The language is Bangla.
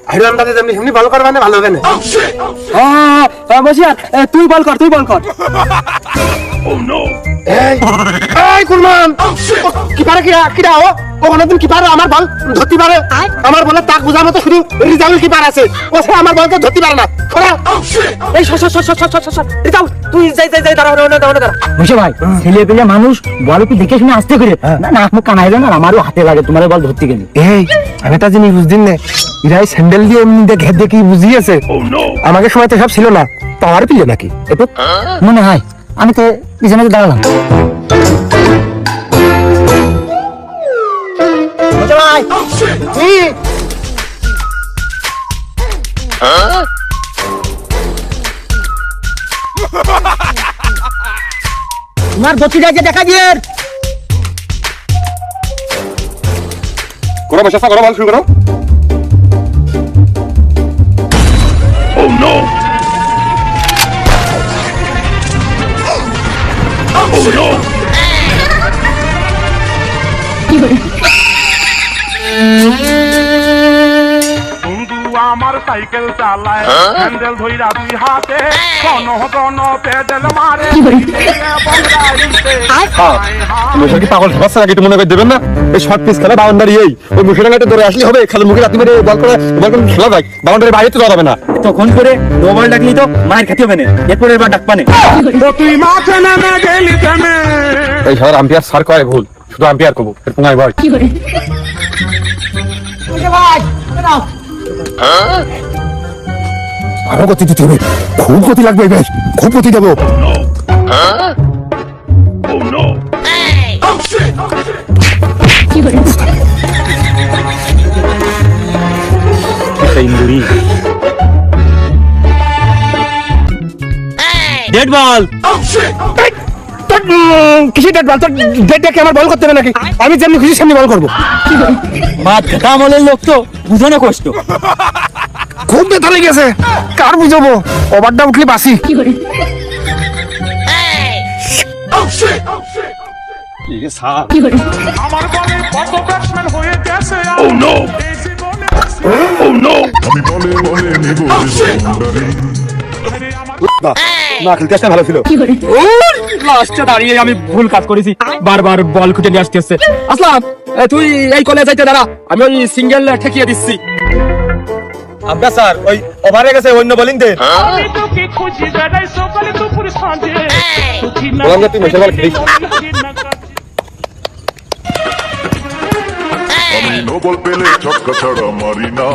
হাইরান দাদা যেমনি সেমনি বল করবে না ভালো হবে না। হ্যাঁ বসিয়ার তুই বল কর এই কুলমান কি পারে কি দাও ওখানে তুমি কি পারো আমার বল ধরতে পারে আমার বলে তাক বুঝার মতো শুধু রিজাল্ট কি পার আছে ও সে আমার বলকে ধরতে পারে না খোলা এই রিজাল তুই যাই দাঁড়া বসে ভাই ছেলে পেলে মানুষ বল কি দেখে শুনে আসতে করে না আপনি কানাই না আমারও হাতে লাগে তোমার বল ধরতে গেলে। এই আমি একটা জিনিস বুঝদিন না ইরাই স্যান্ডেল দিয়ে এমনি দেখে দেখি বুঝিয়েছে আমাকে সময় তো সব ছিল না পাওয়ার পিলে নাকি একটু মনে হয় আমি তো পিছনে দাঁড়ালাম। তোমার গতিটাকে দেখা দিয়ে করো বসে করো বল শুরু করো। আমার সাইকেল চালায় হ্যান্ডেল ধইরা দুই হাতে কোন পেডেল মারে মুখে কি পাগল ভাবছে নাকি মনে করে দেবেন না এই শর্ট পিস খেলা বাউন্ডারি এই ওই মুখের গাঁটে ধরে আসলে হবে খালি মুখে রাতি মেরে বল করে খেলা যায় বাউন্ডারি বাইরে তো যাওয়া যাবে না তখন করে নো বল ডাকলি তো মার খেতে হবে না এরপরে এবার ডাক পানে তুই মাঠে নেমে গেলি থেমে এই সার আম্পিয়ার সার করে ভুল শুধু আম্পিয়ার করবো পুঙ্গাই ভাই আরো গতি দিতে হবে খুব গতি লাগবে বেশ খুব গতি দেবো ডেড বল কিসে ডেট বল তোর ডেট ডেকে আমার বল করতে হবে নাকি আমি যেমনি খুশি সেমনি বল করবো মাঠ খেতা আমলের লোক তো বুঝানো কষ্ট খুব ব্যথা লেগেছে কার বুঝাবো ওভারটা উঠলে বাসি আমার বলে কত ব্যাটসম্যান হয়ে গেছে না খেলতে আসলে ভালো ছিল লাস্টে দাঁড়িয়ে আমি ভুল কাজ করেছি বারবার বল খুঁজে নিয়ে আসতেছে আসলাম তুই এই কলে যাইতে দাঁড়া আমি ওই সিঙ্গেল ঠেকিয়ে দিচ্ছি আব্বা স্যার ওই ওভারে গেছে অন্য বোলিং দে আমি তোকে খুঁজি বেড়াই সকালে দুপুর সাঁঝে বললাম যে তুই মেশাল বল খেলিস আমি নো বল পেলে ছক্কা ছাড়া মারি না